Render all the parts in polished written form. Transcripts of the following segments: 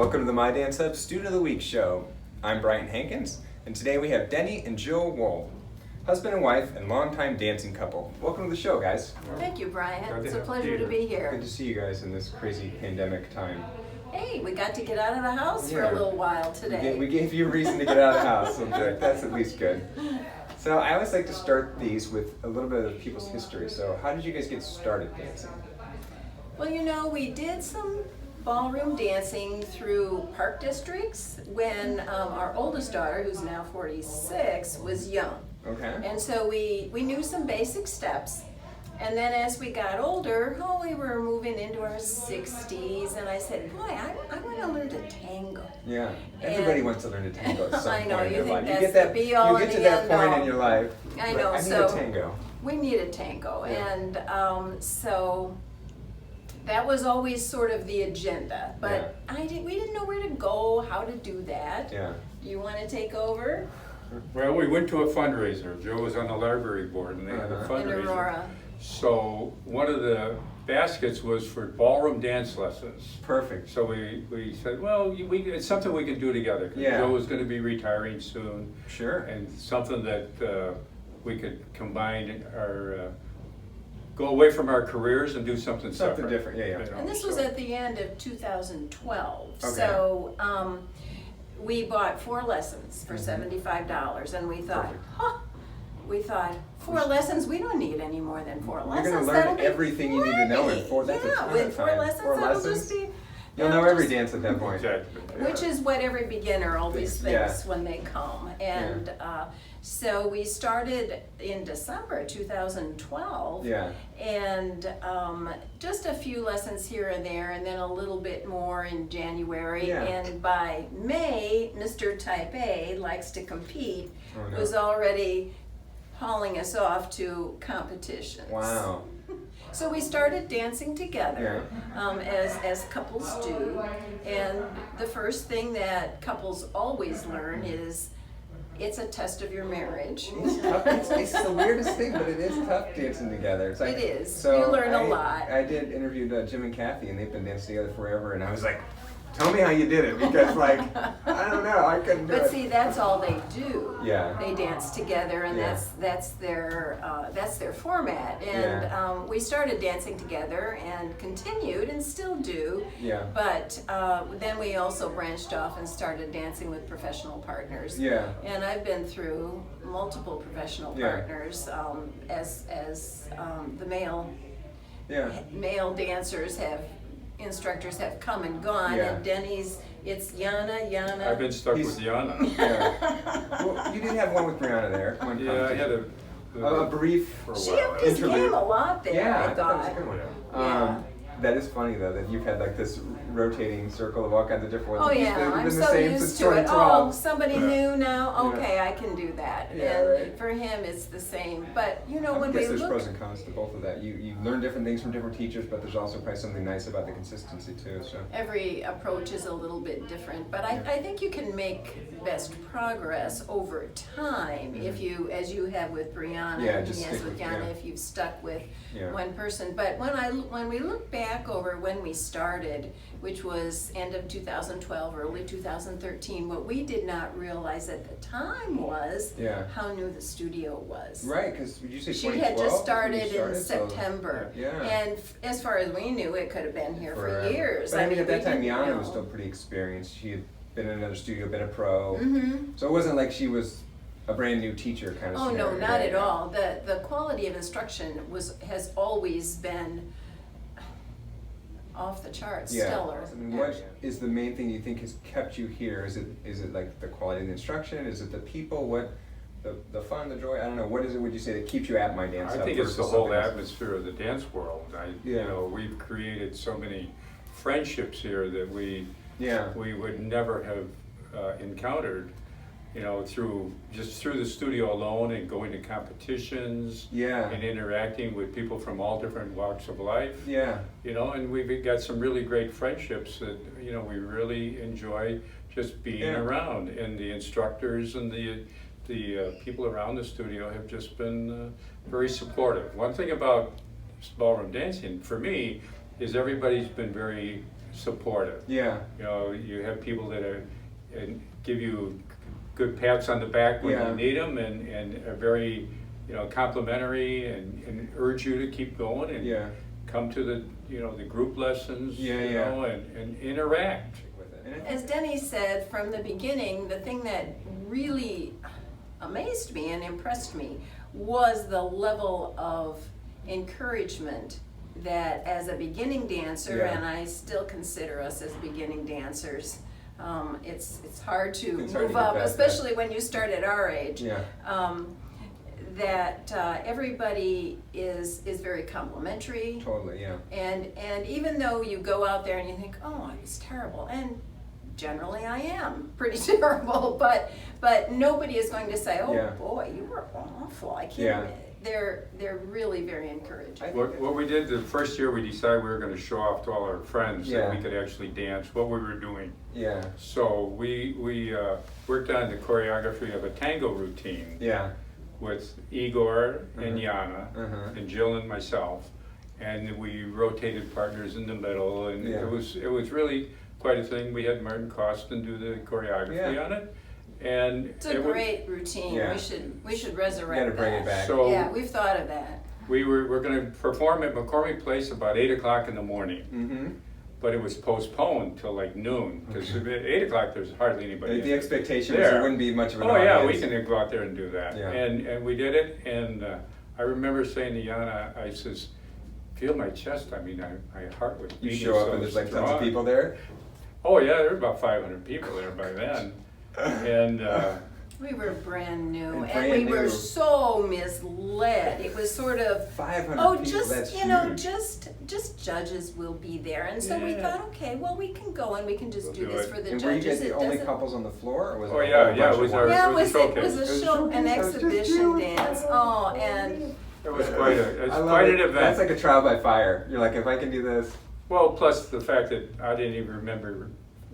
Welcome to the My Dance Hub Student of the Week show. I'm Brian Hankins, and today we have Denny and Jill Wold, husband and wife and longtime dancing couple. Welcome to the show, guys. Thank you, Brian. It's a pleasure to be here. Good to see you guys in this crazy pandemic time. Hey, we got to get out of the house for a little while today. We gave you a reason to get out of the house, so that's at least good. So I always like to start these with a little bit of people's history. So how did you guys get started dancing? Well, you know, we did some ballroom dancing through park districts when our oldest daughter, who's now 46, was young. Okay. And so we knew some basic steps. And then as we got older, we were moving into our 60s, and I said, boy, I want to learn to tango. Yeah, everybody wants to learn to tango at some I know, point in you their think life. that's the be-all You and get to the that point end-all. in your life. I know, I need so a tango. we needed tango, Yeah. and so that was always sort of the agenda. But we didn't know where to go, how to do that. Yeah. You want to take over? Well, we went to a fundraiser. Joe was on the library board and they had a Uh-huh. In fundraiser. Aurora. So one of the baskets was for ballroom dance lessons. Perfect. So we said, well, it's something we can do together. 'Cause Yeah. Joe was going to be retiring soon. Sure. And something that we could combine our, go away from our careers and do something separate. Something different, yeah. You know, And this was so- at the end of 2012. Okay. So we bought 4 lessons for $75, and we thought, Perfect. 4 lessons, we don't need any more than 4 lessons. You're going to That'll learn be everything you need to know in plenty. 4. That's a Yeah, ton with of 4 time. lessons, 4 that'll lessons. just be. You'll know every dance at that point. Exactly. Which is what every beginner always Yeah. thinks when they come. And so we started in December 2012. Yeah. And just a few lessons here and there, and then a little bit more in January. Yeah. And by May, Mr. Type A likes to compete, Oh, no. was already hauling us off to competitions. Wow. So we started dancing together, as couples do. And the first thing that couples always learn is it's a test of your marriage. It's tough. It's the weirdest thing, but it is tough dancing together. It's like, It is. So You learn a lot. I did interview Jim and Kathy, and they've been dancing together forever, and I was like, tell me how you did it, because I don't know, I couldn't do it. But see, that's all they do. Yeah. They dance together, and Yeah. that's their format. And we started dancing together and continued and still do. Yeah. But then we also branched off and started dancing with professional partners. Yeah. And I've been through multiple professional Yeah. partners as the Yeah. male instructors have come and gone. Yeah. And Denny's, it's Yana. I've been stuck He's- with Yana. Yeah. Well, you did have one with Brianna there. One Yeah, I had a brief. for a She while. upped his Interlude. game a lot there, Yeah, I that was a thought. good one. Yeah. That is funny though, that you've had like this rotating circle of all kinds of different ones. Oh You've yeah, been I'm the so same used since to it. 2012. Oh, somebody new now? Okay, I can do that. Yeah, And right. for him, it's the same. But you know, I when guess we there's look, pros and cons to both of that. You learn different things from different teachers, but there's also probably something nice about the consistency too. So every approach is a little bit different. But I think you can make best progress over time if you, as you have with Brianna, Yeah, and just he has stick with with- Yana, yeah. if you've stuck with Yeah. one person. But when we look back over when we started, which was end of 2012, early 2013, what we did not realize at the time was Yeah. how new the studio was. right, because did you say She 2012? had just when you started in so- September. Yeah. And as far as we knew, it could have been here Forever. for years. But I mean, at that we time, didn't Yana know. was still pretty experienced. She had been in another studio, been a pro. Mhm. So it wasn't like she was a brand new teacher kind of Oh, no, scenario. not at Yeah. all. The quality of instruction has always been off the charts, Yeah. stellar. I mean, what is the main thing you think has kept you here? Is it like the quality of the instruction? Is it the people? What the fun, the joy? I don't know. What is it? Would you say that keeps you at my dance? I Hub think it's the versus whole something else? atmosphere of the dance world. You Yeah. know, we've created so many friendships here that we Yeah. would never have encountered, you know, through the studio alone and going to competitions Yeah. and interacting with people from all different walks of life. Yeah. You know, and we've got some really great friendships that, you know, we really enjoy just being Yeah. around. And the instructors and the people around the studio have just been very supportive. One thing about ballroom dancing, for me, is everybody's been very supportive. Yeah. You know, you have people that are, and give you good pats on the back when Yeah. you need them, and are very, you know, complimentary, and urge you to keep going and Yeah. come to the, you know, the group lessons, Yeah, you yeah. know, and interact. With it. And I As think- Denny said from the beginning, the thing that really amazed me and impressed me was the level of encouragement that as a beginning dancer, Yeah. and I still consider us as beginning dancers, it's hard to It's hard to move get up, past especially when you start at our age. Yeah. That everybody is very complimentary. Totally, yeah. And even though you go out there and you think, oh, it's terrible, and generally I am pretty terrible, but nobody is going to say, oh Yeah. boy, you were awful. I can't. Yeah. They're really very encouraging. What we did the first year, we decided we were gonna show off to all our friends that Yeah. we could actually dance, what we were doing. Yeah. So we worked on the choreography of a tango routine Yeah. with Igor and Mhm. Yana Uh-huh. and Jill and myself, and we rotated partners in the middle, and Yeah. it was really quite a thing. We had Martin Costin do the choreography Yeah. on it, and It's a great routine. Yeah. We should resurrect You gotta bring that. it back. So Yeah, we've thought of that. we're going to perform at McCormick Place about 8 o'clock in the morning, Mm-hmm. but it was postponed till like noon because at 8 o'clock there's hardly anybody. The expectation was there. there wouldn't be much of an Oh yeah, we audience. can go out there and do that. Yeah. And we did it, and I remember saying to Yana, I says, feel my chest. I mean, my heart was You beating show up so and there's like tons of strong. people there. Oh yeah, there were about 500 people there by then, and We were brand new, And and brand we were new. so misled. It was sort of, 500 oh, people, just, that's you know, huge. just judges will be there. And so we Yeah. thought, okay, well, we can go and we can just We'll do do this it. for the And were you judges. guys the It only doesn't- couples on the floor, or was it Oh, a yeah, whole yeah, bunch it was of our- ones? Yeah, it was a it was showcase. a show, an exhibition dance. Oh, and it was quite I love quite it. an event. That's like a trial by fire. You're like, if I can do this. Well, plus the fact that I didn't even remember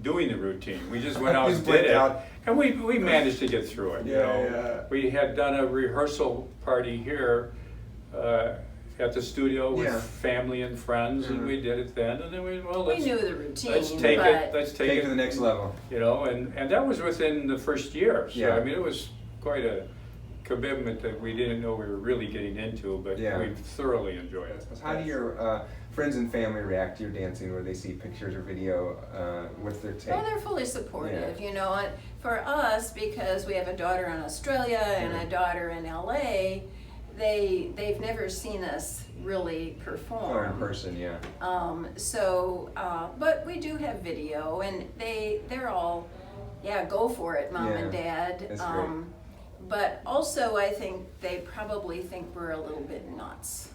doing the routine. We just went out Just and did went it, out. and we managed to get through it. You Yeah, know, yeah. we had done a rehearsal party here at the studio with Yeah. family and friends, and Mhm. we did it then. And then we we knew the routine, let's take but it. Let's take Take it it to the next level. You know, and that was within the first year. So Yeah. I mean, it was quite a commitment that we didn't know we were really getting into, but Yeah. we thoroughly enjoyed it. How do your friends and family react to your dancing, where they see pictures or video? What's their take? well, they're fully supportive, you know. And for us, because we have a daughter in Australia and a daughter in LA, they've never seen us really perform. Or in person, yeah. But we do have video, and they're all, yeah, go for it, mom and Yeah, dad. that's great. But also, I think they probably think we're a little bit nuts.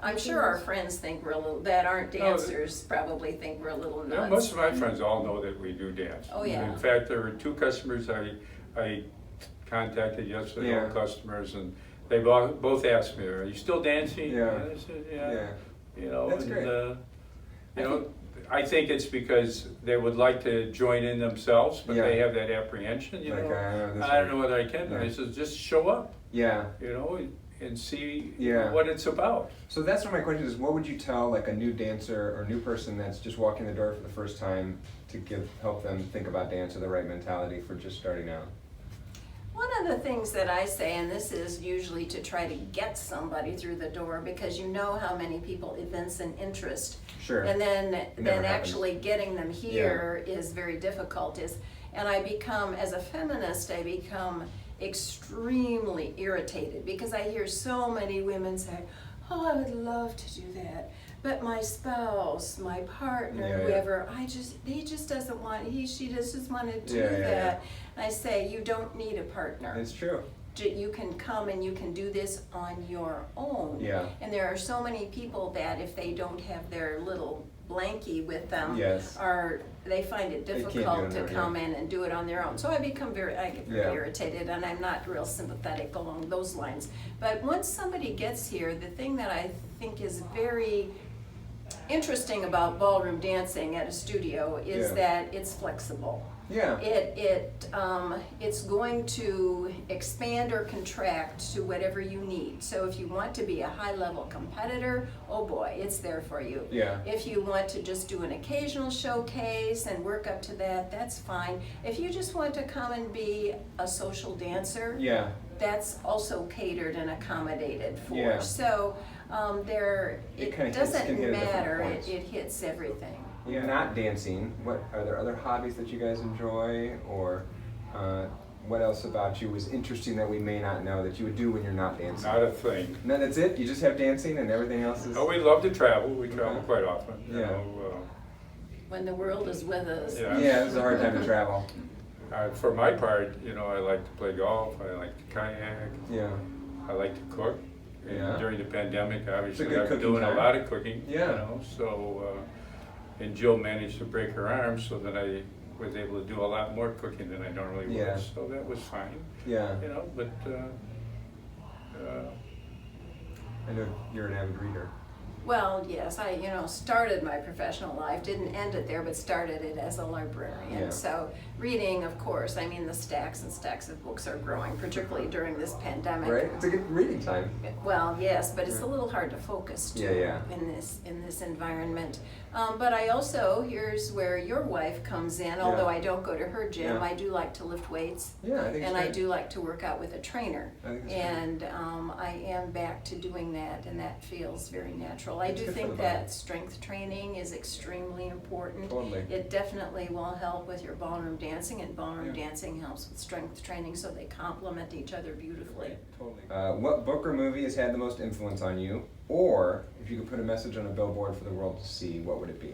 I'm sure our friends think we're a little, that aren't No, dancers, probably think we're a little Yeah, nuts. most of my friends all know that we do dance. Oh, yeah. In fact, there were 2 customers I contacted yesterday, Yeah. old customers, and they both asked me, "Are you still dancing?" Yeah. And I said, "Yeah." Yeah. You know, That's and great. you know, I think it's because they would like to join in themselves, but Yeah. they have that apprehension. You Like, know, I don't know this I don't one. know whether I can. Yeah. I said, just show up. Yeah. You know, and see Yeah. what it's about. So that's what my question is. What would you tell like a new dancer or new person that's just walking the door for the first time to help them think about dance or the right mentality for just starting out? One of the things that I say, and this is usually to try to get somebody through the door, because you know how many people evince an interest. Sure. And then happens. actually getting them here is very difficult. And I become, as a feminist, I become extremely irritated because I hear so many women say, oh, I would love to do that, but my spouse, my partner, Yeah, yeah. whoever, he just doesn't want, she just doesn't want to do Yeah, yeah, that. And I say, you don't need a partner. It's true. You can come and you can do this on your own. Yeah. And there are so many people that if they don't have their little blankie with them, Yes. they find it They can't do it difficult on to their own, come in and do it on their own. So I get very Yeah. irritated, and I'm not real sympathetic along those lines. But once somebody gets here, the thing that I think is very interesting about ballroom dancing at a studio is Yeah. that it's flexible. Yeah. It's going to expand or contract to whatever you need. So if you want to be a high-level competitor, oh boy, it's there for you. Yeah. If you want to just do an occasional showcase and work up to that, that's fine. If you just want to come and be a social dancer, Yeah. that's also catered and accommodated for. Yeah. So It kinda it hits- doesn't can hit at different matter, points. it hits everything. When you're not dancing, what are there other hobbies that you guys enjoy, or what else about you was interesting that we may not know that you would do when you're not dancing? Not a thing. No, that's it. You just have dancing, and everything else is. Oh, we love to travel. We travel Okay. quite often. You Yeah. know, When the world is with us. Yeah. Yeah, this is a hard time to travel. for my part, you know, I like to play golf. I like to kayak. Yeah. I like to cook. And Yeah. during the pandemic, obviously, good I've been cooking doing time. a lot of cooking. Yeah. You know, so and Jill managed to break her arm, so that I was able to do a lot more cooking than I normally would. Yeah. So that was fine. Yeah. You know, but I know you're an avid reader. Well, yes, I, started my professional life, didn't end it there, but started it as a librarian. Yeah. So reading, of course, I mean, the stacks and stacks of books are growing, particularly during this pandemic. Right? It's a good reading time. Well, yes, but it's a little hard to focus too Yeah. in this environment. But I also, here's where your wife comes in, although I don't go to her gym, Yeah. I do like to lift weights. Yeah, I think it's And I great. do like to work out with a trainer. I think it's great. And I am back to doing that, and that feels very natural. I It's do good for think the body. that strength training is extremely important. Totally. It definitely will help with your ballroom dancing, and ballroom Yeah. dancing helps with strength training, so they complement each other beautifully. Totally. What book or movie has had the most influence on you? Or if you could put a message on a billboard for the world to see, what would it be?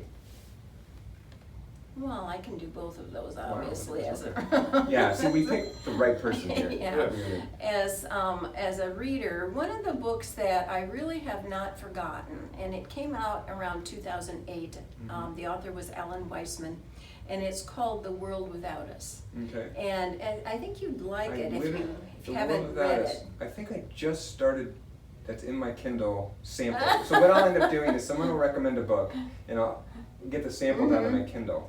Well, I can do both of those, Wow, obviously, that's as okay. a. Yeah, see, we picked the right person here. Yeah. Really. As a reader, one of the books that I really have not forgotten, and it came out around 2008, the author was Alan Weisman, and it's called The World Without Us. Okay. And I think you'd like it if you The haven't World Without read Us. it. I think I just started. That's in my Kindle sample. So what I'll end up doing is someone will recommend a book, and I'll get the sample down to my Kindle,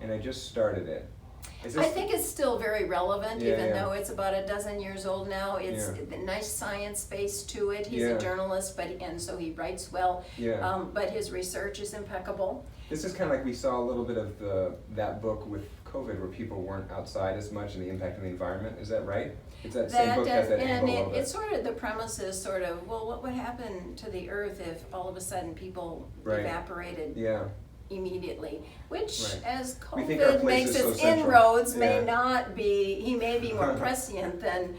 and I just started it. Is I this- think it's still very relevant, Yeah, even yeah. though it's about a dozen years old now. It's Yeah. a nice science base to it. He's Yeah. a journalist, and so he writes well. Yeah. But his research is impeccable. This is kind of like we saw a little bit of that book with COVID, where people weren't outside as much and the impact on the environment. Is that right? It's that same book has that and angle a little bit. it's sort of, the premise is sort of, well, what would happen to the earth if all of a sudden people Right. evaporated Yeah. immediately? Which, Right. as We think our COVID place makes is so its central. inroads, Yeah. may not be, he may be more prescient than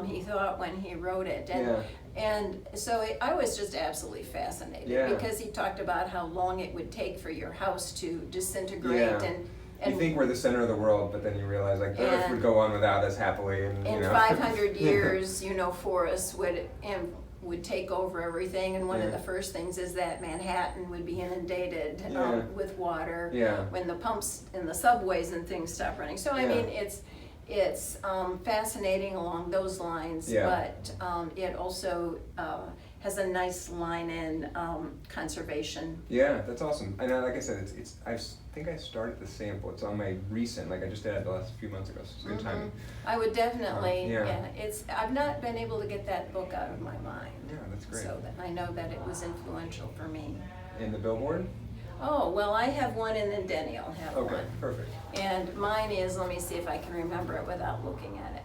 he thought when he wrote it. Yeah. And so I was just absolutely fascinated, Yeah. because he talked about how long it would take for your house to disintegrate, Yeah. and You think we're the center of the world, but then you realize like the Earth And- would go on without us happily, and in you know. 500 years, forests would take over everything, and one of Yeah. the first things is that Manhattan would be inundated Yeah. with water Yeah. when the pumps in the subways and things stop running. So I Yeah. mean, it's fascinating along those lines, Yeah. but it also has a nice line in conservation. Yeah, that's awesome. And like I said, it's I think I started the sample. It's on my recent, like I just did it the last few months ago, so it's good timing. I would definitely, Yeah. I've not been able to get that book out of my mind. Yeah, that's great. So that I know that it was influential for me. And the billboard? Oh, well, I have one, and then Denny will have Okay, one. perfect. And mine is, let me see if I can remember it without looking at it.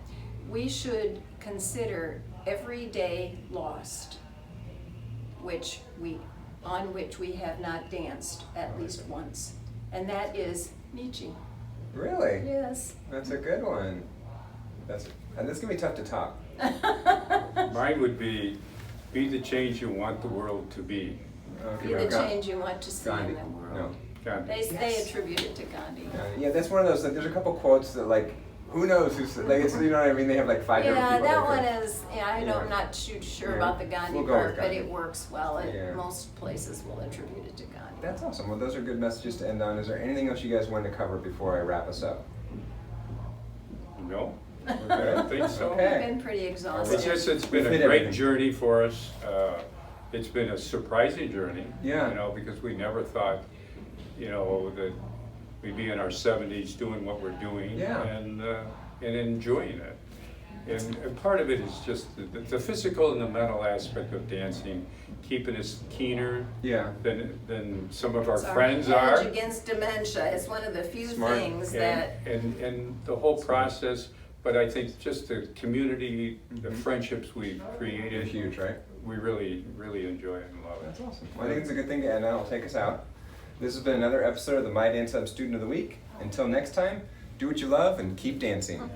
We should consider every day lost, on which we have not danced at least once. And that is Nietzsche. Really? Yes. That's a good one. And this is gonna be tough to top. mine would be the change you want the world to be. Okay, Be the Ga- change you want to see Gandhi. in the world. No. God, They Yes. attribute it to Gandhi. Yeah, that's one of those. Like, there's a couple quotes that like, who knows who's like, it's, you know what I mean? They have like 5 different Yeah, people. that that one go- is, Yeah. I'm not too sure Yeah. about the Gandhi We'll go with part, but Gandhi. it works well. Yeah. Most places will attribute it to Gandhi. That's awesome. Well, those are good messages to end on. Is there anything else you guys want to cover before I wrap us up? no, I don't think so. Okay. We've been pretty exhausted. It's been We've a hit great everything. journey for us. It's been a surprising journey. Yeah. Because we never thought, that we'd be in our 70s doing what we're doing Yeah. and enjoying it. And part of it is just the physical and the mental aspect of dancing, keeping us keener Yeah. than some of our It's friends our are. hedge against dementia. It's one of the few Smart. things that, And the whole process, but I think just the community, the friendships we've They're created, huge, right? we really, really enjoy it and love it. That's awesome. Well, I think it's a good thing to end on. I'll take us out. This has been another episode of the My Dance Hub Student of the Week. Until next time, do what you love and keep dancing.